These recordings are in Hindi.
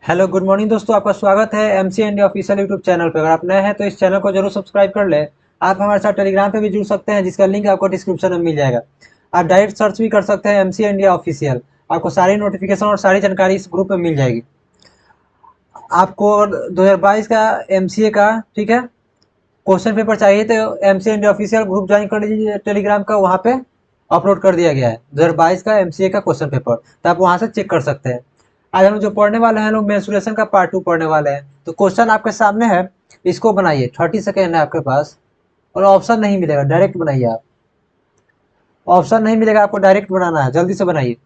हेलो गुड मॉर्निंग दोस्तों, आपका स्वागत है MC India official YouTube channel पर। अगर आप नए हैं तो इस चैनल को जरूर सब्सक्राइब कर ले। आप हमारे साथ टेलीग्राम पे भी जुड़ सकते हैं, जिसका लिंक आपको डिस्क्रिप्शन में मिल जाएगा। आप डायरेक्ट सर्च भी कर सकते हैं एमसी इंडिया ऑफिशियल। आपको सारी नोटिफिकेशन और सारी जानकारी इस ग्रुप में मिल जाएगी। आपको 2022 का एमसीए का, ठीक है, क्वेश्चन पेपर चाहिए तो MC India official group join कर लीजिए टेलीग्राम का। वहाँ पे अपलोड कर दिया गया है 2022 का एमसीए का क्वेश्चन पेपर, तो आप वहाँ से चेक कर सकते हैं। आज हम जो पढ़ने वाले हैं लोग मेंसुरेशन का पार्ट 2 पढ़ने वाले हैं। तो क्वेश्चन आपके सामने है, इसको बनाइए। 30 सेकेंड है आपके पास, और ऑप्शन नहीं मिलेगा, डायरेक्ट बनाइए आप। ऑप्शन नहीं मिलेगा आपको, डायरेक्ट बनाना है, जल्दी से बनाइए।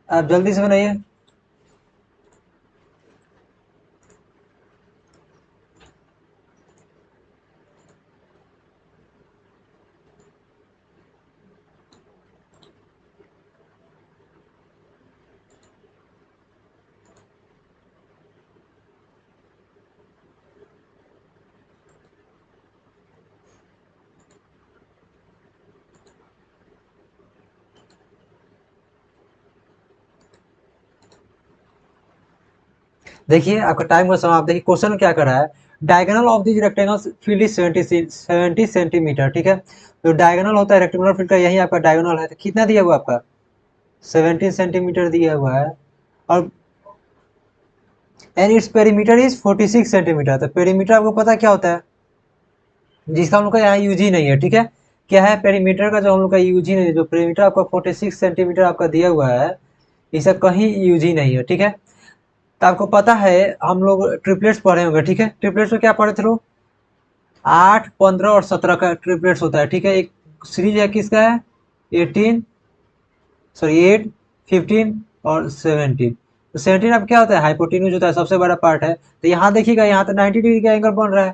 आप जल्दी से बनाइए। देखिए आपका टाइम का समाप्त। देखिए क्वेश्चन क्या कर रहा है, diagonal of this rectangle field is 70 centimetre, ठीक है। तो डायगोनल होता है रेक्टेंगुलर फील्ड का, यही आपका डायगोनल है। तो कितना दिया हुआ आपका 17 सेंटीमीटर दिया हुआ है, और and its perimeter is 46 centimetre. तो पेरीमीटर आपको पता क्या होता है, जिसका हम लोग का यहाँ यूज ही नहीं है, ठीक है। क्या है पेरीमीटर का, जो हम लोग का यूज ही नहीं है। जो पेरीमीटर आपका 46 सेंटीमीटर आपका दिया हुआ है, इसका कहीं यूज ही नहीं है, ठीक है। तो आपको पता है, हम लोग ट्रिपलेट्स पढ़े होंगे, ठीक है। ट्रिपलेट्स में क्या पढ़े थे लोग, 8, 15 और 17 का ट्रिपलेट्स होता है, ठीक है। एक सीरीज है किसका है, 18, सॉरी 8, 15 और 17। तो 17 अब क्या होता है, हाइपोटेन्यूज होता है, सबसे बड़ा पार्ट है। तो यहाँ देखिएगा, यहाँ तो 90 डिग्री का एंगल बन रहा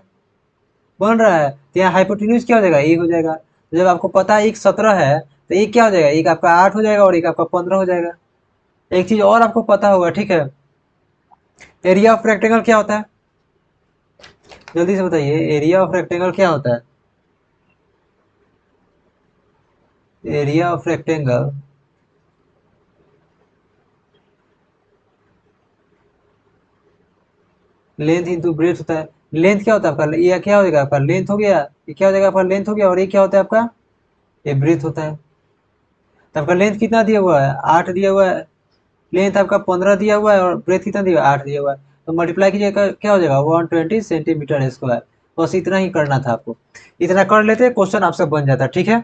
है। तो यहाँ हाइपोटेन्यूज क्या हो जाएगा, एक हो जाएगा। तो जब आपको पता है एक 17 है, तो एक क्या हो जाएगा, एक आपका 8 हो जाएगा और एक आपका 15 हो जाएगा। एक चीज और आपको पता होगा, ठीक है, एरिया ऑफ रेक्टेंगल क्या होता है, जल्दी से बताइए। एरिया ऑफ रेक्टेंगल क्या होता है, area of rectangle length into breadth होता है। लेंथ क्या होता है आपका, ये क्या हो जाएगा आपका, लेंथ हो गया। ये क्या हो जाएगा आपका, लेंथ हो गया। और ये क्या होता है आपका, ये ब्रेथ होता है। तो आपका लेंथ कितना दिया हुआ है, 8 दिया हुआ है। लेंथ आपका 15 दिया हुआ है, और ब्रेथ कितना दिया हुआ है, 8 दिया हुआ है। तो मल्टीप्लाई कीजिएगा, क्या हो जाएगा, 120 सेंटीमीटर स्क्वायर। बस इतना ही करना था आपको। इतना कर लेते क्वेश्चन आपसे बन जाता, ठीक है।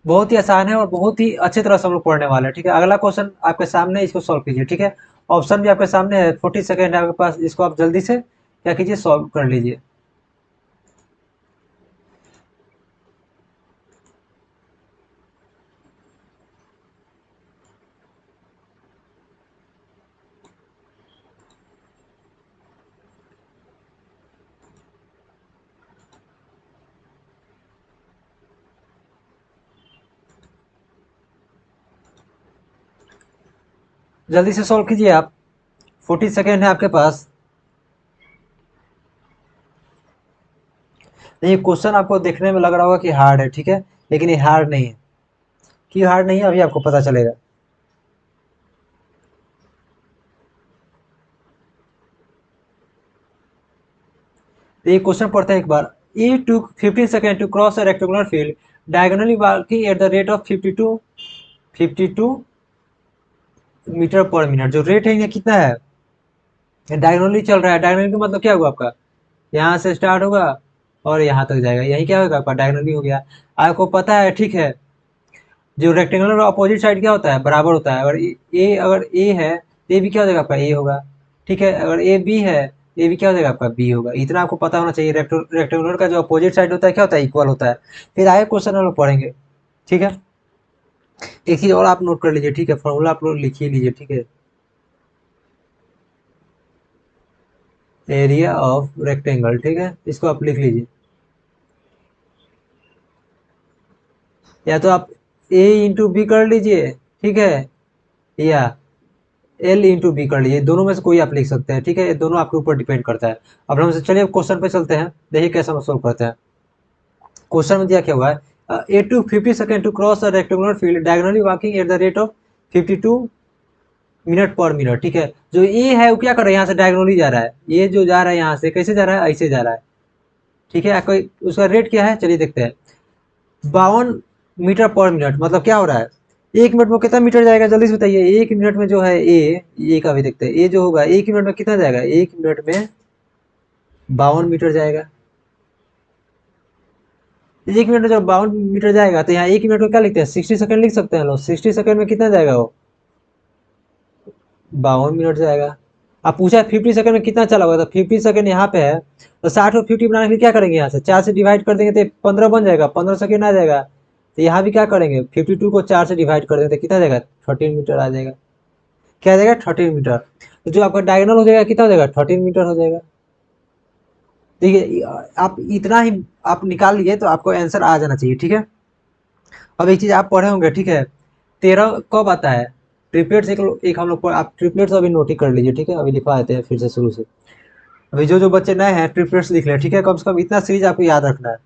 बहुत ही आसान है और बहुत ही अच्छी तरह से हम लोग पढ़ने वाले हैं, ठीक है। अगला क्वेश्चन आपके सामने है, इसको सॉल्व कीजिए, ठीक है। ऑप्शन भी आपके सामने है, 40 सेकेंड है आपके पास। इसको आप जल्दी से क्या कीजिए, सॉल्व कर लीजिए। जल्दी से सॉल्व कीजिए आप, 40 सेकेंड है आपके पास। ये क्वेश्चन आपको देखने में लग रहा होगा कि हार्ड है, ठीक है, लेकिन ये हार्ड नहीं है। क्यों हार्ड नहीं है, अभी आपको पता चलेगा। तो ये क्वेश्चन पढ़ते हैं एक बार। A took 15 second to cross a rectangular field diagonally walking at the rate of 52 metre per minute. जो रेट है ये कितना है, डायगोनली चल रहा है। डायगोनली का मतलब क्या हुआ आपका, यहाँ से स्टार्ट होगा और यहाँ तक जाएगा, यही क्या होगा आपका, डायगोनली हो गया। आपको पता है, ठीक है, जो रेक्टेंगुलर अपोजिट साइड क्या होता है, बराबर होता है। अगर ए है तो ए भी क्या हो जाएगा आपका, ए होगा, ठीक है। अगर ए बी है, ए भी क्या हो जाएगा आपका, बी होगा। इतना आपको पता होना चाहिए। रेक्टेंगुलर का जो अपोजिट साइड होता है क्या होता है, इक्वल होता है। फिर आगे क्वेश्चन हम लोग पढ़ेंगे, ठीक है। एक चीज और आप नोट कर लीजिए, ठीक है, फॉर्मूला आप लोग लिख ही लीजिए, ठीक है। एरिया ऑफ रेक्टेंगल, ठीक है, इसको आप लिख लीजिए। या तो आप ए इंटू बी कर लीजिए, ठीक है, या एल इंटू बी कर लीजिए, दोनों में से कोई आप लिख सकते हैं, ठीक है, ये दोनों आपके ऊपर डिपेंड करता है। अब हम चलिए क्वेश्चन पे चलते हैं, देखिए कैसे हम सोल्व करते हैं। क्वेश्चन में दिया क्या हुआ है, A to 50 second to cross a rectangular field diagonally walking at the rate of 52 minute per minute, ठीक है। जो ए है वो क्या कर रहा है, यहाँ से डायगोनली जा रहा है, ये जो जा रहा है यहाँ से कैसे जा रहा है, ऐसे जा रहा है, ठीक है। कोई उसका रेट क्या है, चलिए देखते हैं। 52 मीटर पर मिनट मतलब क्या हो रहा है, 1 मिनट में कितना मीटर जाएगा, जल्दी से बताइए। 1 मिनट में जो है ए का भी देखते हैं, ए जो होगा 1 मिनट में कितना जाएगा, 1 मिनट में 52 मीटर जाएगा। 1 मिनट में जब 52 मीटर जाएगा तो यहाँ 1 मिनट में क्या लिखते हैं, 60 सेकंड लिख सकते हैं लोग। 60 सेकंड में कितना जाएगा वो, 52 मिनट जाएगा। अब पूछा है 50 सेकंड में कितना चला होगा, तो 50 सेकंड यहाँ पे है, तो 60 और 50 बनाने के लिए क्या करेंगे, यहाँ से 4 से डिवाइड कर देंगे तो 15 बन जाएगा, 15 सेकंड आ जाएगा। तो यहाँ भी क्या करेंगे, 52 को 4 से डिवाइड कर देंगे तो कितना जाएगा, 13 मीटर आ जाएगा। क्या आ जाएगा, 13 मीटर। तो जो आपका डायगोनल हो जाएगा कितना हो जाएगा, 13 मीटर हो जाएगा। देखिए आप इतना ही आप निकाल लिए तो आपको आंसर आ जाना चाहिए, ठीक है। अब एक चीज आप पढ़े होंगे, ठीक है, 13 कब आता है, ट्रिपलेट्स एक हम लोग आप ट्रिपलेट्स अभी नोट ही कर लीजिए, ठीक है, अभी लिखवा देते हैं फिर से शुरू से। अभी जो जो बच्चे नए हैं ट्रिपलेट्स लिख ले, ठीक है, कम से कम इतना सीरीज आपको याद रखना है,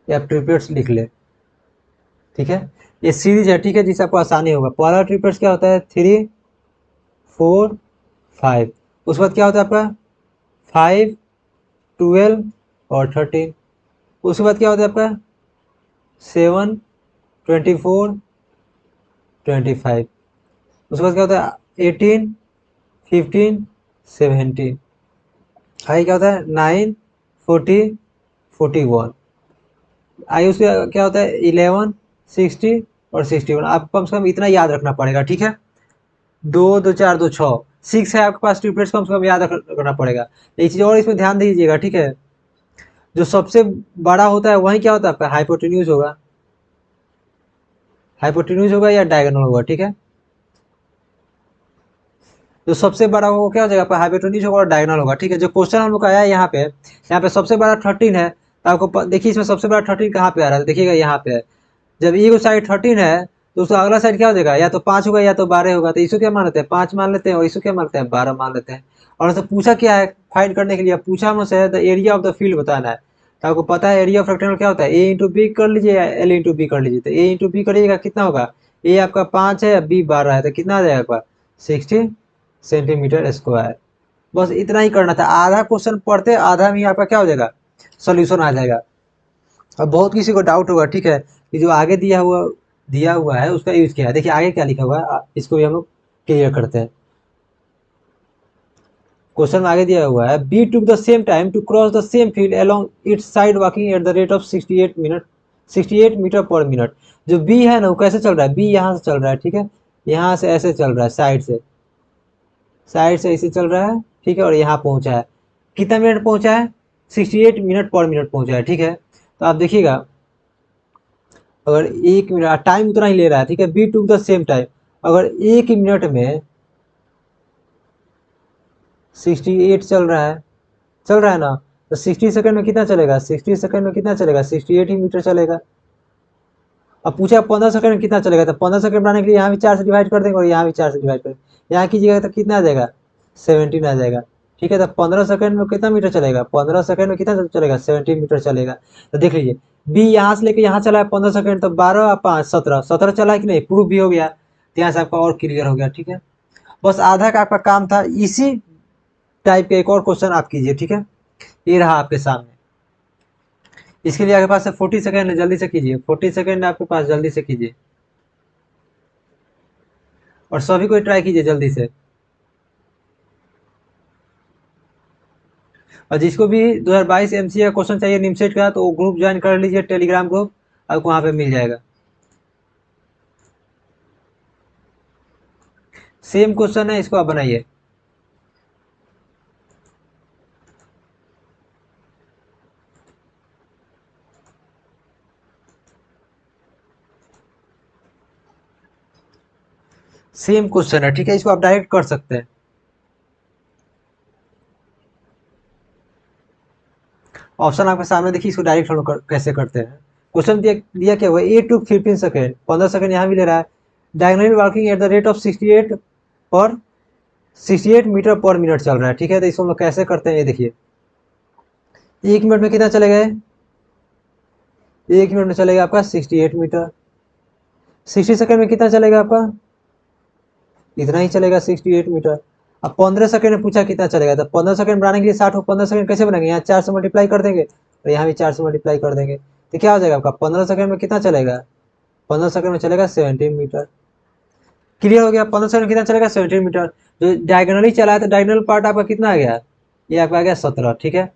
ये आप ट्रिपलेट्स लिख ले, ठीक है। ये सीरीज है, ठीक है, जिससे आपको आसानी होगा। पहला ट्रिपलेट्स क्या होता है, 3, 4, 5। उसके बाद क्या होता है आपका 5, 12 और 13। उसके बाद क्या होता है आपका 7, 24, 25। उसके बाद क्या होता है 18, 15, 17। आगे क्या होता है 9, 40, 41। आगे उसके क्या होता है 11, 60 और 61। आपको कम से कम इतना याद रखना पड़ेगा, ठीक है। 2, 2, 4, 2, 6, 6 है आपके पास ट्रिपलेट्स, कम से कम याद रखना पड़ेगा। एक चीज और इसमें ध्यान दीजिएगा, ठीक है, जो सबसे बड़ा होता है वही क्या होता है आपका हाइपोटेन्यूज होगा, हाइपोटेन्यूज होगा या डायगोनल होगा, ठीक है। जो सबसे बड़ा होगा क्या हो जाएगा आपका हाइपोटेन्यूज होगा और डायगोनल होगा, ठीक है। जो क्वेश्चन हम लोग का आया है यहाँ पे सबसे बड़ा 13 है, तो आपको देखिए इसमें सबसे बड़ा 13 कहाँ पे आ रहा है, देखिएगा यहाँ पे है। जब ये साइड 13 है तो उसका अगला साइड क्या हो जाएगा, या तो 5 होगा या तो 12 होगा। तो इसको क्या मान लेते हैं, 5 मान लेते हैं, और इसको क्या मान लेते हैं, 12 मान लेते हैं। और हमसे पूछा क्या है, फाइंड करने के लिए पूछा हमसे the area of the field बताना है। तो आपको पता है एरिया ऑफ रेक्टेंगल क्या होता है, ए इंटू बी कर लीजिए या एल इंटू बी कर लीजिए। तो ए इंटू बी करिएगा कितना होगा, ए आपका 5 है, बी 12 है, तो कितना आ जाएगा आपका 60 सेंटीमीटर स्क्वायर। बस इतना ही करना था, आधा क्वेश्चन पढ़ते आधा में ही आपका क्या हो जाएगा, सोल्यूशन आ जाएगा। अब बहुत किसी को डाउट होगा, ठीक है, कि जो आगे दिया हुआ है उसका यूज क्या है। देखिए आगे क्या लिखा हुआ है, इसको भी हम लोग क्लियर करते हैं। क्वेश्चन में आगे दिया हुआ है B took the same time to cross the same field along its side walking at the rate of 68 metre per minute. जो बी है ना वो कैसे चल रहा है, बी यहाँ से चल रहा है, ठीक है, यहाँ से ऐसे चल रहा है, साइड से ऐसे चल रहा है, ठीक है, और यहाँ पहुंचा है, कितना मिनट पहुंचा है, 68 मिनट पर मिनट पहुंचा है, ठीक है। तो आप देखिएगा अगर 1 मिनट टाइम उतना ही ले रहा है, ठीक है, B to the same time, अगर 1 मिनट में 68 चल रहा है ना, तो 60 सेकंड में कितना चलेगा, 60 सेकंड में 68 ही मीटर चलेगा। अब पूछा 15 सेकंड में कितना चलेगा, तो 15 सेकंड बनाने के लिए यहाँ भी 4 से डिवाइड कर देंगे और यहाँ भी 4 से डिवाइड करेंगे, यहाँ कीजिएगा तो कितना आ जाएगा 17 आ जाएगा, ठीक है। तो 15 सेकंड में कितना मीटर चलेगा, 15 सेकंड में कितना चलेगा 17 मीटर चलेगा। तो देख लीजिए बी यहाँ से लेके यहाँ चला है 15 सेकंड, तो 12 और 5 17 चला है कि नहीं, प्रूफ भी हो गया, तो यहाँ से आपका और क्लियर हो गया, ठीक है। बस आधा का आपका काम था। इसी टाइप का एक और क्वेश्चन आप कीजिए, ठीक है, ये रहा आपके सामने। इसके लिए आपके पास 40 सेकंड है, जल्दी से कीजिए, 40 सेकंड है आपके पास, जल्दी से कीजिए, और सभी को ट्राई कीजिए जल्दी से। और जिसको भी 2022 एमसीए का क्वेश्चन चाहिए निमसेट का, तो वो ग्रुप ज्वाइन कर लीजिए, टेलीग्राम ग्रुप, आपको वहाँ पे मिल जाएगा। सेम क्वेश्चन है, इसको आप बनाइए। सेम क्वेश्चन है, ठीक है, इसको आप डायरेक्ट कर सकते हैं। ऑप्शन आपके सामने देखिए, इसको डायरेक्ट हम लोग कैसे करते हैं। क्वेश्चन दिया दिया क्या हुआ, 8 to 15 सेकेंड, 15 सेकेंड यहाँ भी ले रहा है। Diagonally working at the rate of 68 metre per minute चल रहा है, ठीक है। तो इसको हम लोग कैसे करते हैं, ये देखिए। 1 मिनट में कितना चलेगा, 1 मिनट में चलेगा आपका 68 मीटर। 60 सेकेंड में कितना चलेगा आपका, इतना ही चलेगा 68 मीटर। अब 15 सेकेंड में पूछा कितना चलेगा, तो 15 सेकेंड बनाने के लिए 60 को 15 सेकेंड कैसे बनाएंगे, यहाँ 4 से मल्टीप्लाई कर देंगे और यहाँ भी 4 से मल्टीप्लाई कर देंगे। तो क्या हो जाएगा आपका, 15 सेकेंड में कितना चलेगा, 15 सेकेंड में चलेगा 17 मीटर। क्लियर हो गया, 15 सेकेंड में कितना चलेगा 17 मीटर। जो डायगनली चला है तो डायगनल पार्ट आपका कितना आ गया, ये आपका आ गया 17, ठीक है।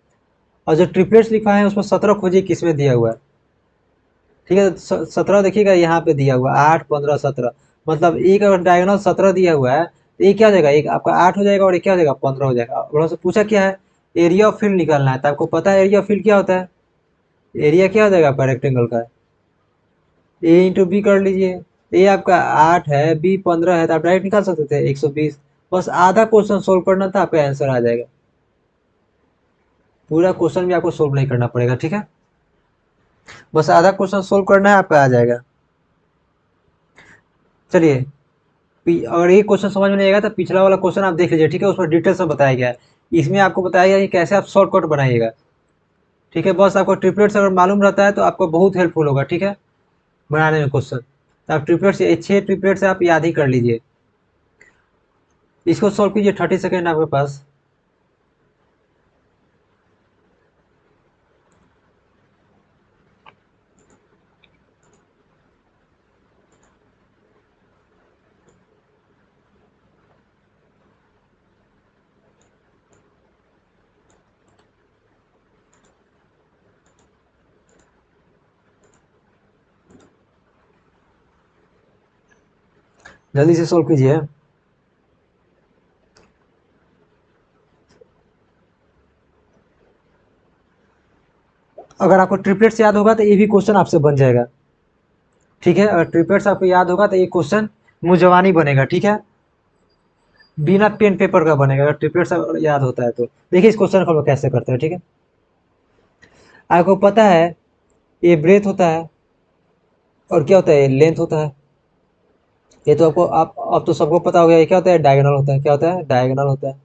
और जो ट्रिपलेट्स लिखा है उसमें 17 खोजिए किसमें दिया हुआ है, ठीक है। 17 देखिएगा यहाँ पे दिया हुआ है, 8 15 17, मतलब एक अगर डायगोनल 17 दिया हुआ है तो ये क्या हो जाएगा, एक आपका 8 हो जाएगा और एक क्या हो जाएगा 15 हो जाएगा। और से पूछा क्या है, एरिया ऑफ फील्ड निकालना है, तो आपको पता है एरिया ऑफ फील्ड क्या होता है, एरिया क्या हो जाएगा आपका रेक्टेंगल का, ए इंटू बी कर लीजिए। ए आपका 8 है, बी 15 है, तो आप डायरेक्ट निकाल सकते थे 120। बस आधा क्वेश्चन सोल्व करना था, आपका आंसर आ जाएगा। पूरा क्वेश्चन भी आपको सोल्व नहीं करना पड़ेगा, ठीक है, बस आधा क्वेश्चन सोल्व करना है, आपका आ जाएगा। चलिए, अगर ये क्वेश्चन समझ में नहीं आएगा तो पिछला वाला क्वेश्चन आप देख लीजिए, ठीक है, उसमें डिटेल्स में बताया गया है। इसमें आपको बताया गया है कि कैसे आप शॉर्टकट बनाइएगा, ठीक है। बस आपको ट्रिपलेट्स अगर मालूम रहता है तो आपको बहुत हेल्पफुल होगा, ठीक है, बनाने में क्वेश्चन। तो आप ट्रिपलेट्स 6 ट्रिपलेट्स आप याद ही कर लीजिए। इसको सॉल्व कीजिए, 30 सेकेंड आपके पास। जल्दी से सॉल्व कीजिए। अगर आपको ट्रिपलेट्स याद होगा तो ये भी क्वेश्चन आपसे बन जाएगा, ठीक है। अगर ट्रिपलेट्स आपको याद होगा तो ये क्वेश्चन मुंह बनेगा, ठीक है, बिना पेन पेपर का बनेगा अगर ट्रिपलेट्स याद होता है तो। देखिए इस क्वेश्चन को हम लोग कैसे करते हैं, ठीक है। आपको पता है ये ब्रेथ होता है और क्या होता है, ये लेंथ होता है। ये तो आपको आप अब तो सबको पता हो गया, ये क्या होता है, डायगोनल होता है। क्या होता है, डायगोनल होता है।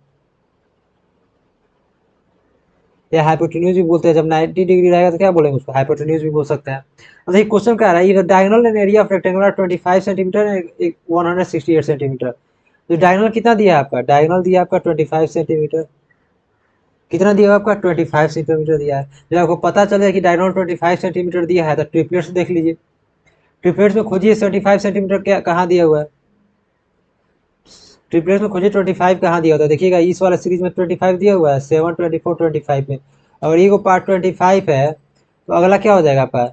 या हाइपोटेन्यूज भी बोलते हैं, जब 90 डिग्री रहेगा तो क्या बोलेंगे उसको, हाइपोटेन्यूज भी बोल सकते हैं। अब देखिए क्वेश्चन क्या आ रहा है, diagonal and area of rectangular 25 centimetre, 168 centimetre. तो डायगोनल कितना दिया है आपका, डायगोनल दिया आपका 25 सेंटीमीटर। कितना दिया हुआ आपका, 25 सेंटीमीटर दिया है। जब आपको पता चले कि डायगोनल 25 सेंटीमीटर दिया है तो ट्रिपलेट्स देख लीजिए। ट्रिपलेट्स में खोजिए 75 सेंटीमीटर क्या कहाँ दिया हुआ है, ट्रिपलेट्स में खोजिए 25 कहाँ दिया होता है। देखिएगा इस वाला सीरीज में 25 दिया हुआ है, 7 24 25 में। अगर ये को पार्ट 25 है तो अगला क्या हो जाएगा आपका,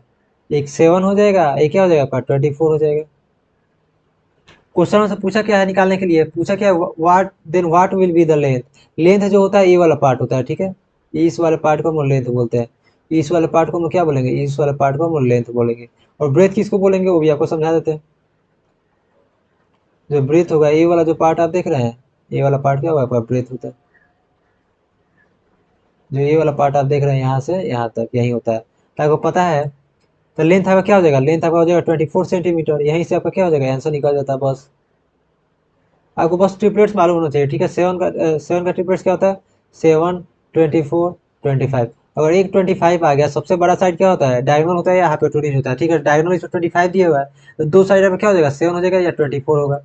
एक 7 हो जाएगा, एक क्या हो जाएगा आपका 24 हो जाएगा। क्वेश्चन में से पूछा क्या है निकालने के लिए, पूछा क्या, what will be the length. Length जो होता है ये वाला पार्ट होता है, ठीक है, इस वाले पार्ट को हम लेंथ बोलते हैं। इस वाले पार्ट को हम क्या बोलेंगे, इस वाले पार्ट को हम लेंथ बोलेंगे। और ब्रेथ किसको बोलेंगे वो भी आपको समझा देते हैं। जो ब्रेथ होगा, ये वाला जो पार्ट आप देख रहे हैं, ये वाला पार्ट क्या होगा आपका, ब्रेथ होता है। जो ये वाला पार्ट आप देख रहे हैं यहाँ से यहाँ तक यही होता है, तो आपको पता है। तो लेंथ आपका क्या हो जाएगा, लेंथ आपका हो जाएगा 24 सेंटीमीटर। यहीं से आपका क्या हो जाएगा, आंसर निकल जाता है बस। आपको बस ट्रिपलेट्स मालूम होना चाहिए, ठीक है। सेवन का ट्रिपलेट्स क्या होता है, 7 24 25। अगर एक 25 आ गया, सबसे बड़ा साइड क्या होता है, डायगोनल होता है या हाइपोटेन्यूज होता है, ठीक है। डायगोनल इसमें 25 दिया हुआ है, तो दो साइड में क्या हो जाएगा, 7 हो जाएगा या 24 होगा।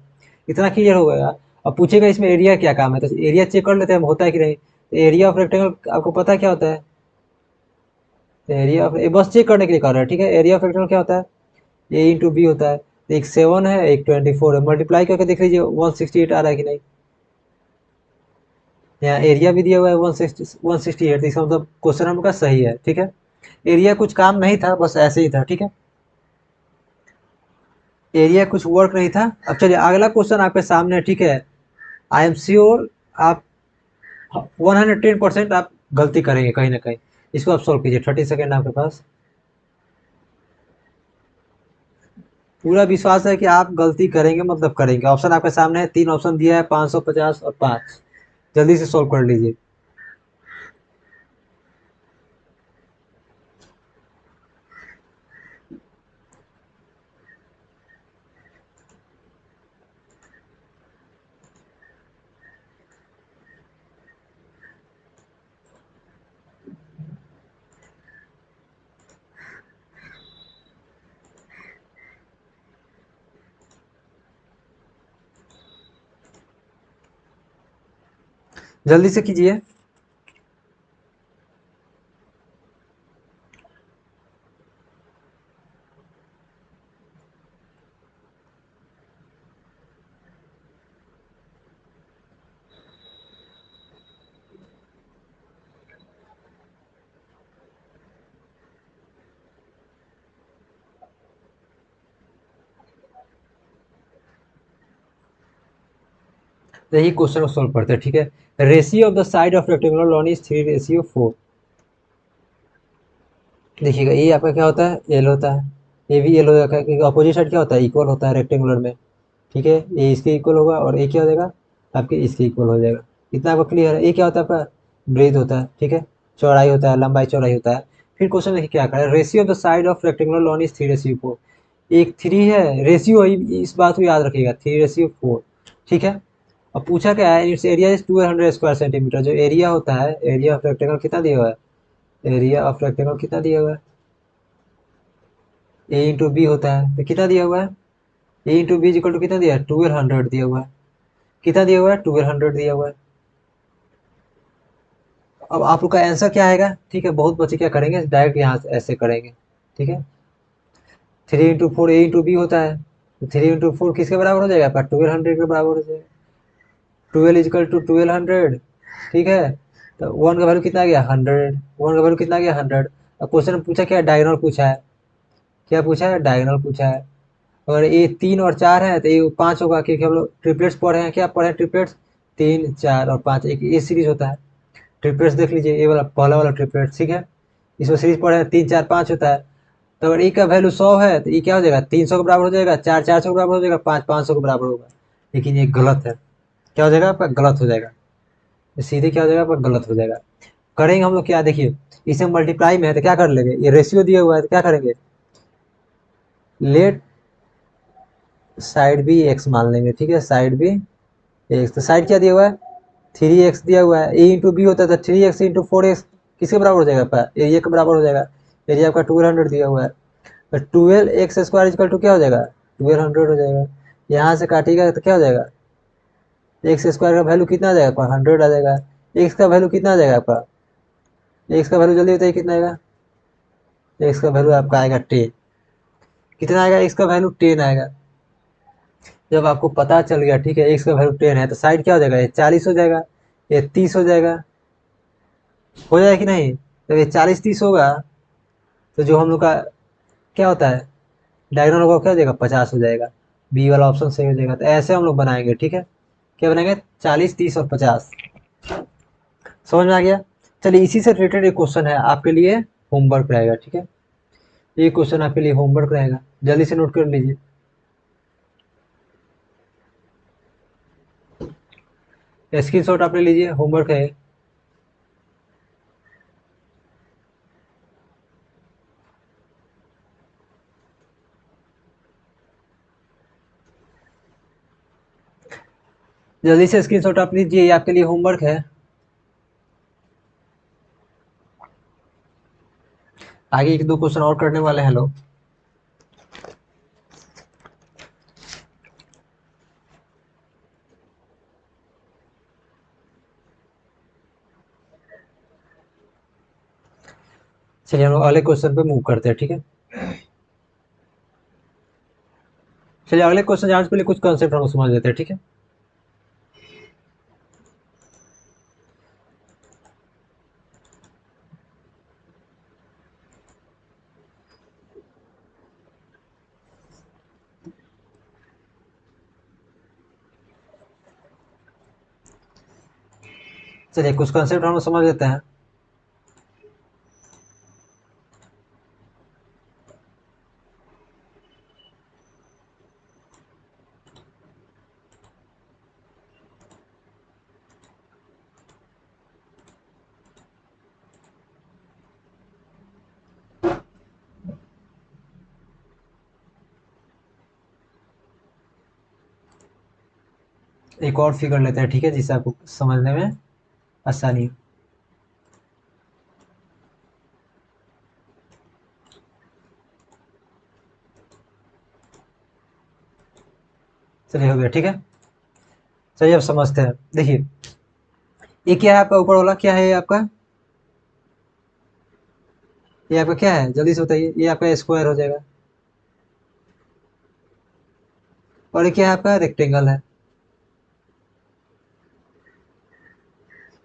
इतना क्लियर हो गया। अब पूछेगा इसमें एरिया क्या काम है, तो एरिया चेक कर लेते हैं होता है कि नहीं। एरिया ऑफ रेक्टेंगल आपको पता है क्या होता है, एरिया ऑफ, बस चेक करने के लिए कर रहा है, ठीक है। एरिया ऑफ रेक्टेंगल क्या होता है, ए इंटू बी होता है। एक 7 है, एक 24 है, मल्टीप्लाई करके देख लीजिए 168 आ रहा है कि नहीं। यहाँ एरिया भी दिया हुआ है 168, इसका मतलब क्वेश्चन हमका सही है, ठीक है। एरिया कुछ काम नहीं था, बस ऐसे ही था, ठीक है। एरिया कुछ वर्क नहीं था। अब चलिए अगला क्वेश्चन आपके सामने है, ठीक है। आई एम श्योर आप 110% आप गलती करेंगे कहीं ना कहीं। इसको आप सोल्व कीजिए, 30 सेकेंड आपके पास। पूरा विश्वास है कि आप गलती करेंगे, मतलब करेंगे। ऑप्शन आपके सामने है, 3 ऑप्शन दिया है, 550 और 5। जल्दी से सोल्व कर लीजिए। जल्दी से कीजिए। यही क्वेश्चन को सोल्व करते हैं, ठीक है। Ratio of the side of rectangular lawn is 3:4। देखिएगा, ये आपका क्या होता है, एल होता है। ये भी एल हो जाता है, क्योंकि अपोजिट साइड क्या होता है, इक्वल होता है रेक्टेंगुलर में। ठीक है, ये इसके इक्वल होगा और ये क्या हो जाएगा, आपके इसके इक्वल हो जाएगा। इतना आपको क्लियर है। ये क्या होता है आपका, ब्रेथ होता है, ठीक है। चौड़ाई होता है, लंबाई चौड़ाई होता है। फिर क्वेश्चन देखिए क्या करें, ratio of the side of rectangular lawn is 3:4। एक 3 है, रेशियो, इस बात को याद रखिएगा, 3:4। ठीक है। अब पूछा क्या है, it's area is 1200 square centimetre. जो एरिया होता है, एरिया ऑफ रेक्टेंगल कितना दिया हुआ है, एरिया ऑफ रेक्टेंगल कितना दिया हुआ है, ए इंटू बी होता है, तो कितना दिया हुआ है, ए इंटू बी इक्वल टू कितना दिया है, 1200 दिया हुआ है। कितना दिया हुआ है, 1200 दिया हुआ है। अब आप लोग का आंसर क्या आएगा, ठीक है। बहुत बच्चे क्या करेंगे, डायरेक्ट यहाँ से ऐसे करेंगे, ठीक है। 3 इंटू 4 ए इंटू बी होता है, तो 3 इंटू 4 किसके बराबर हो जाएगा आपका, 1200 के बराबर हो जाएगा। 12 इजकल टू 1200, ठीक है। तो वन का वैल्यू कितना आ गया, 100। वन का वैल्यू कितना आ गया, 100। अब क्वेश्चन में पूछा क्या, डायगोनल पूछा है। क्या पूछा है, डायगोनल पूछा है। अगर ये 3 और 4 है तो ये 5 होगा, क्योंकि हम लोग ट्रिपलेट्स पढ़े हैं। क्या पढ़े हैं, ट्रिपलेट्स, 3, 4 और 5, एक ये सीरीज होता है। ट्रिपलेट्स देख लीजिए, ये वाला पहला वाला ट्रिपलेट, ठीक है। इसमें सीरीज पढ़े हैं, 3, 4, 5 होता है। तो अगर ई का वैल्यू 100 है तो ई क्या हो जाएगा, 300 के बराबर हो जाएगा, 4, 400 के बराबर हो जाएगा, 5, 500 के बराबर होगा। लेकिन ये गलत है। क्या हो जाएगा आपका, गलत हो जाएगा। ये सीधे क्या हो जाएगा आपका, गलत हो जाएगा। करेंगे हम लोग क्या, देखिए, इसे मल्टीप्लाई में है तो क्या कर लेंगे, ये रेशियो दिया हुआ है तो क्या करेंगे, लेट साइड भी एक्स मान लेंगे, ठीक है। साइड भी एक्स, तो साइड क्या दिया हुआ है, 3x दिया हुआ है। ए इंटू बी होता है तो 3x इंटू 4x किसके बराबर हो जाएगा आपका, एरिया के बराबर हो जाएगा। एरिया आपका 1200 दिया हुआ है। तो 12x² इक्वल टू क्या हो जाएगा, 1200 हो जाएगा। यहाँ से काटिएगा तो क्या हो जाएगा, एक्स स्क्वायर का वैल्यू कितना आ जाएगा आपका, 100 आ जाएगा। एक्स का वैल्यू कितना आ जाएगा आपका, एक्स का वैल्यू जल्दी बताइए कितना आएगा। एक्स का वैल्यू आपका आएगा 10। कितना आएगा, एक्स का वैल्यू 10 आएगा। जब आपको पता चल गया, ठीक है, एक्स का वैल्यू 10 है, तो साइड क्या हो जाएगा, ये 40 हो जाएगा, ये 30 हो जाएगा। हो जाएगा कि नहीं, जब ये 40, 30 होगा तो जो हम लोग का क्या होता है, डायगोनल होगा क्या हो जाएगा, 50 हो जाएगा। बी वाला ऑप्शन सही हो जाएगा। तो ऐसे हम लोग बनाएंगे, ठीक है। क्या बनाएंगे, 40, 30 और 50। समझ में आ गया। चलिए, इसी से रिलेटेड एक क्वेश्चन है आपके लिए, होमवर्क रहेगा, ठीक है। ये क्वेश्चन आपके लिए होमवर्क रहेगा, जल्दी से नोट कर लीजिए। स्क्रीनशॉट आप ले लीजिए, होमवर्क है। जल्दी से स्क्रीनशॉट आप लीजिए, ये आपके लिए होमवर्क है। आगे 1-2 क्वेश्चन और करने वाले हैं लोग। चलिए, हम लोग अगले क्वेश्चन पे मूव करते हैं, ठीक है। चलिए, अगले क्वेश्चन जाने से पहले कुछ कॉन्सेप्ट हम लोग समझ लेते हैं, ठीक है। चलिए, कुछ कॉन्सेप्ट हम लोग समझ लेते हैं। एक और फिगर लेते हैं, ठीक है, जिससे आपको समझने में आसानी हो। चलिए हो गया, ठीक है। चलिए अब समझते हैं। देखिए ये क्या है आपका, ऊपर वाला क्या है, ये आपका, ये आपका क्या है, जल्दी से बताइए। ये आपका स्क्वायर हो जाएगा, और ये क्या है आपका, रेक्टेंगल है।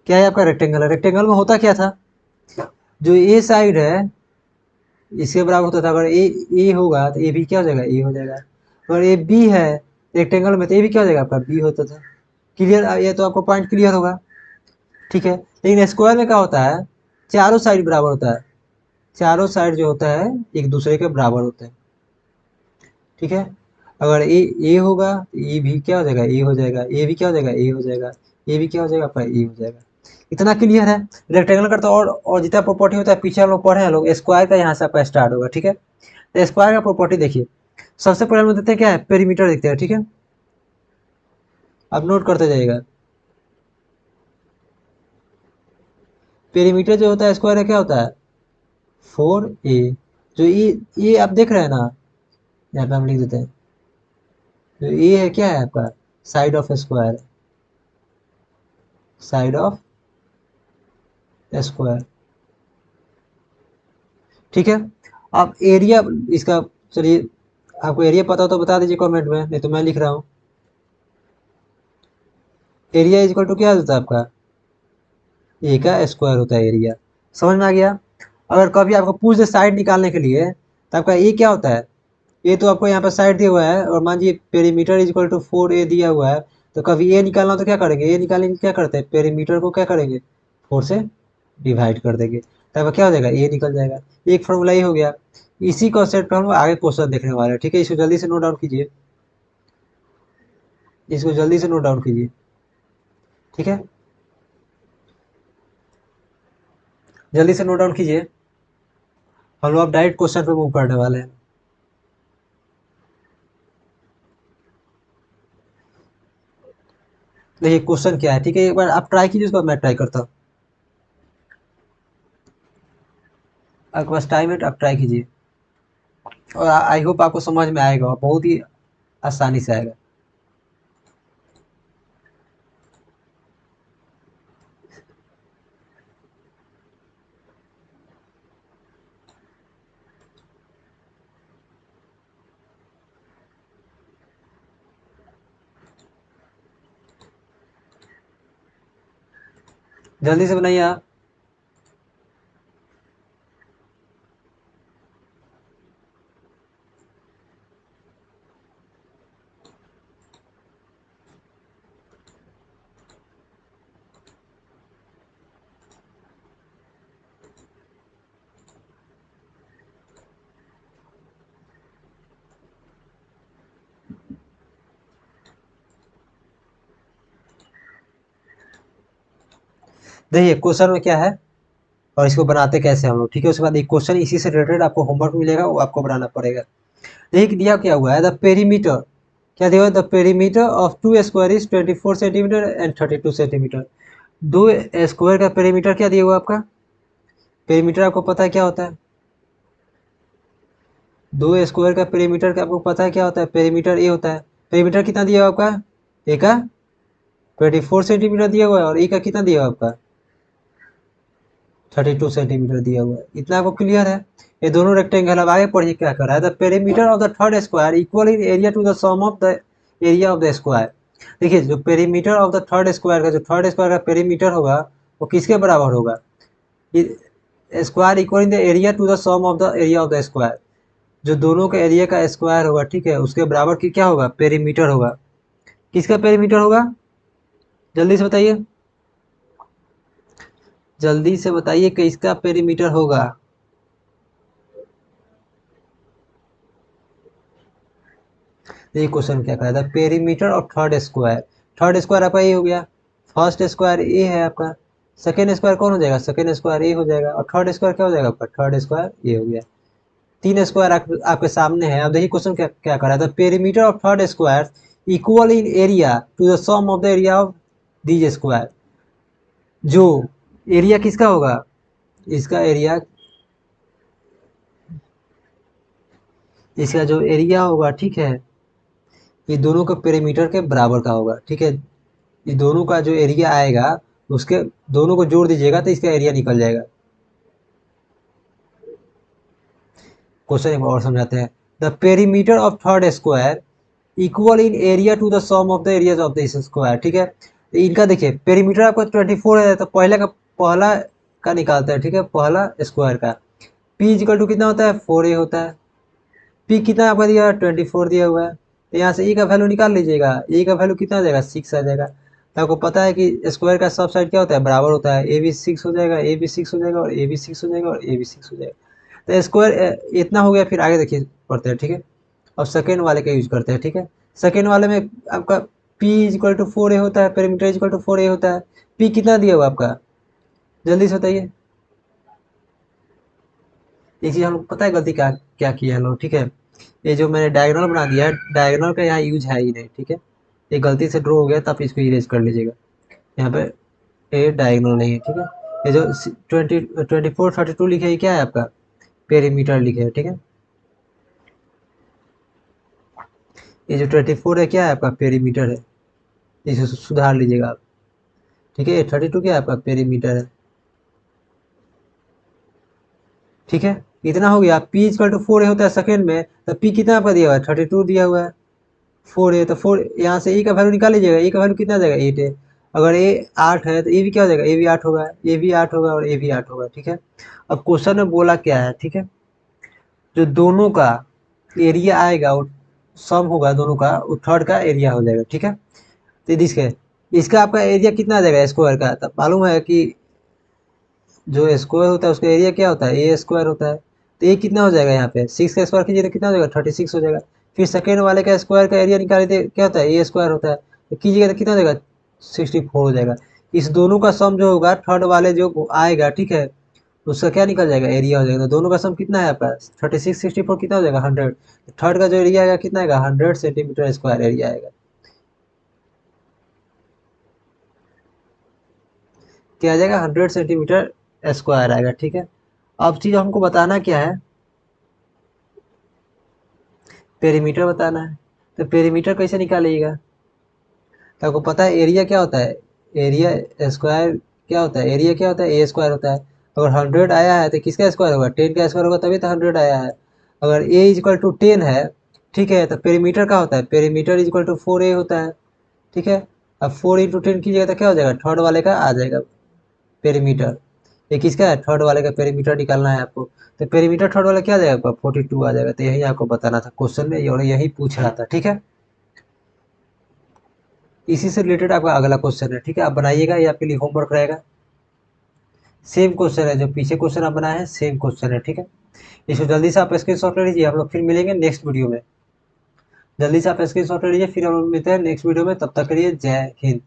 क्या है आपका, रेक्टेंगल है। रेक्टेंगल में होता क्या था, जो ए साइड है इसके बराबर होता था। अगर ए होगा तो ए भी क्या हो जाएगा, ए हो जाएगा। अगर ए बी है रेक्टेंगल में, तो ए भी क्या हो जाएगा आपका, बी होता था। क्लियर, ये तो आपको पॉइंट क्लियर होगा, ठीक है। लेकिन स्क्वायर में क्या होता है, चारों साइड बराबर होता है। चारों साइड जो होता है एक दूसरे के बराबर होते हैं, ठीक है। अगर ए होगा तो ए भी क्या हो जाएगा, ए हो जाएगा। ए भी क्या हो जाएगा, ए हो जाएगा। ए भी क्या हो जाएगा आपका, ए हो जाएगा। इतना क्लियर है। रेक्टेंगल का तो और जितना प्रॉपर्टी होता है पीछे हम लोग पढ़े हैं लोग, स्क्वायर का यहाँ से आपका स्टार्ट होगा, ठीक है। तो स्क्वायर का प्रॉपर्टी देखिए, सबसे पहले हम लोग देखते हैं क्या है, पेरीमीटर देखते हैं, ठीक है। आप नोट करते जाइएगा। पेरीमीटर जो होता है स्क्वायर का क्या होता है, 4a। जो ये आप देख रहे हैं ना, यहाँ पे हम लिख देते हैं। तो ये है क्या है आपका, side of square, side of square, ठीक है। अब एरिया इसका, चलिए आपको एरिया पता हो तो बता दीजिए कमेंट में, नहीं तो मैं लिख रहा हूँ। एरिया इज इक्वल टू क्या होता है आपका, ए का स्क्वायर होता है एरिया। समझ में आ गया। अगर कभी आपको पूछ दे साइड निकालने के लिए, तो आपका ए क्या होता है, ए तो आपको यहाँ पर साइड दिया हुआ है, और मान लीजिए perimeter is equal to 4a दिया हुआ है। तो कभी ए निकालना हो तो क्या करेंगे, ए निकालने के लिए क्या करते हैं, पेरीमीटर को क्या करेंगे, 4 से डिवाइड कर देंगे, तब क्या हो जाएगा, ए निकल जाएगा। एक फॉर्मूला ये हो गया। इसी कॉन्सेप्ट पर हम लोग आगे क्वेश्चन देखने वाले हैं, ठीक है। इसको जल्दी से नोट डाउन कीजिए, इसको जल्दी से नोट डाउन कीजिए, ठीक है। जल्दी से नोट डाउन कीजिए, हम लोग अब डायरेक्ट क्वेश्चन पे मूव करने वाले हैं। देखिए क्वेश्चन क्या है, ठीक है। एक बार आप ट्राई कीजिए, उसके बाद मैं ट्राई करता हूँ। आपके पास टाइम है तो आप ट्राई कीजिए, और आई होप आपको समझ में आएगा, और बहुत ही आसानी से आएगा। जल्दी से बनाइए आप। देखिए क्वेश्चन में क्या है, और इसको बनाते कैसे हम लोग, ठीक है। उसके बाद एक क्वेश्चन इसी से रिलेटेड आपको होमवर्क मिलेगा, वो आपको बनाना पड़ेगा। देखिए दिया क्या हुआ है, द पेरीमीटर, क्या दिया हुआ है, the perimeter of two square is 24 centimetre and 32 centimetre. दो स्क्वायर का पेरीमीटर क्या दिया हुआ है आपका, पेरीमीटर आपको पता है क्या होता है, दो स्क्वायर का पेरीमीटर का आपको पता है क्या होता है, पेरीमीटर ए होता है। पेरीमीटर कितना दिया हुआ आपका, ए का 24 सेंटीमीटर दिया हुआ है, और ए का कितना दिया हुआ है आपका, 32 सेंटीमीटर दिया हुआ है। इतना आपको क्लियर है। ये दोनों रेक्टेंगल। अब आगे पढ़िए क्या कर रहा है, the perimeter of the third square equal in area to the sum of the area of the square. देखिए जो perimeter of the third square का, जो थर्ड स्क्वायर का पेरीमीटर होगा वो किसके बराबर होगा, square equal in the area to the sum of the area of the square. जो दोनों का एरिया का स्क्वायर होगा, ठीक है, उसके बराबर की क्या होगा, पेरीमीटर होगा। किसका पेरीमीटर होगा, जल्दी से बताइए, जल्दी से बताइए कि इसका पेरीमीटर होगा। ये क्वेश्चन क्या करा था, perimeter of third square. Third square आपका ए हो गया, फर्स्ट स्क्वायर ए है आपका, सेकेंड स्क्वायर कौन हो जाएगा, सेकेंड स्क्वायर ए हो जाएगा, और थर्ड स्क्वायर क्या हो जाएगा आपका, थर्ड स्क्वायर ए हो गया। तीन स्क्वायर आपके सामने है। अब देखिए क्वेश्चन क्या क्या करा था, perimeter of third square equal in area to the sum of the area of these square. जो एरिया किसका होगा, इसका एरिया, इसका जो एरिया होगा, ठीक है, ये दोनों का पेरीमीटर के बराबर का होगा, ठीक है। ये दोनों का जो एरिया आएगा उसके दोनों को जोड़ दीजिएगा तो इसका एरिया निकल जाएगा। क्वेश्चन एक बार और समझाते हैं। The perimeter of third square equal in area to the sum of the areas of this square, ठीक है। तो इनका देखिए पेरीमीटर आपका 24 है, तो पहला का निकालते हैं, ठीक है, पहला स्क्वायर का। पी इजिकल टू कितना होता है, 4a होता है। पी कितना आपका दिया है, 24 दिया हुआ है, तो यहाँ से ए का वैल्यू निकाल लीजिएगा। ए का वैल्यू कितना आ जाएगा, 6 आ जाएगा। तो आपको पता है कि स्क्वायर का सब साइड क्या होता है, बराबर होता है। ए भी 6 हो जाएगा, ए भी 6 हो जाएगा, और ए भी 6 हो जाएगा, और ए भी 6 हो जाएगा। तो स्क्वायर इतना हो गया। फिर आगे देखिए पढ़ते हैं, ठीक है। अब सेकेंड वाले का यूज करते हैं, ठीक है। सेकेंड वाले में आपका पी इजिकल टू 4a होता है, पेरीमीटर इजिकल टू 4a होता है। पी कितना दिया हुआ आपका, जल्दी से बताइए। एक चीज हम लोग पता है गलती क्या क्या किया है लोग, ठीक है। ये जो मैंने डायगोनल बना दिया है, डायगोनल का यहाँ यूज है ही नहीं, ठीक है। ये गलती से ड्रॉ हो गया, तब इसको इरेज कर लीजिएगा। यहाँ पे ये डायगोनल नहीं है, ठीक है। ये जो 24 32 लिखे है, क्या है आपका, पेरीमीटर लिखे है, ठीक है। ये जो 24 है, क्या है आपका, पेरीमीटर है। इसे सुधार लीजिएगा आप, ठीक है। ये 32 क्या है आपका, पेरीमीटर है, ठीक है। इतना हो गया। पी इक्वल टू 4a होता है सेकेंड में, तो पी कितना आपका दिया हुआ है, 32 दिया हुआ है। 4a, तो 4 यहाँ से ए का वैल्यू निकाल लीजिएगा। ए का वैल्यू कितना आ जाएगा, 8 है। अगर ए 8 है तो ए भी क्या हो जाएगा, ए भी 8 होगा, ए भी 8 होगा, और ए भी 8 होगा, ठीक है। अब क्वेश्चन में बोला क्या है, ठीक है, जो दोनों का एरिया आएगा वो सम होगा, दोनों का वो थर्ड का एरिया हो जाएगा, ठीक है। तो इसके इसका आपका एरिया कितना आ जाएगा स्क्वायर का, तब मालूम है कि जो स्क्वायर होता है उसका एरिया क्या होता है, ए स्क्वायर होता है। तो ए कितना हो जाएगा, यहाँ पे 6 का स्क्वायर कीजिए तो कितना हो जाएगा, 36 हो जाएगा। फिर सेकेंड वाले का स्क्वायर का एरिया निकाले थे, क्या होता है, ए स्क्वायर होता है, तो कीजिएगा तो कितना हो जाएगा, 64 हो जाएगा। इस दोनों का सम जो होगा थर्ड वाले जो आएगा, ठीक है, उसका क्या निकल जाएगा, एरिया हो जाएगा। तो दोनों का सम कितना है आपका, 36 64 कितना हो जाएगा, 100। थर्ड का जो एरिया आएगा कितना आएगा, 100 सेंटीमीटर स्क्वायर एरिया आएगा। क्या आ जाएगा, 100 सेंटीमीटर स्क्वायर आएगा, ठीक है। अब चीज हमको बताना क्या है, पेरीमीटर बताना है। तो पेरीमीटर कैसे निकालिएगा, तो आपको पता है एरिया क्या होता है, एरिया स्क्वायर क्या होता है, एरिया क्या होता है, ए स्क्वायर होता है। अगर 100 आया है तो किसका स्क्वायर होगा, 10 का स्क्वायर होगा, तभी तो 100 आया है। अगर ए इजक्वल टू 10 है, ठीक है, तो पेरीमीटर का होता है, पेरीमीटर इजक्वल टू 4a होता है, ठीक है। अब 4 × 10 कीजिएगा तो क्या हो जाएगा, थर्ड वाले का आ जाएगा पेरीमीटर। ये किसका है, थर्ड वाले का पेरीमीटर निकालना है आपको। तो पेरीमीटर थर्ड वाला क्या आ जाएगा आपका, 42 आ जाएगा। तो यही आपको बताना था क्वेश्चन में, और यही पूछ रहा था, ठीक है। इसी से रिलेटेड आपका अगला क्वेश्चन है, ठीक है, आप बनाइएगा, ये आपके लिए होमवर्क रहेगा। सेम क्वेश्चन है, जो पीछे क्वेश्चन आप बनाए हैं सेम क्वेश्चन है, ठीक है। इसको जल्दी से आप स्क्रीनशॉट ले लीजिए, हम लोग फिर मिलेंगे नेक्स्ट वीडियो में। जल्दी से आप स्क्रीनशॉट ले लीजिए, फिर हम लोग मिलते हैं नेक्स्ट वीडियो में। तब तक के लिए जय हिंद।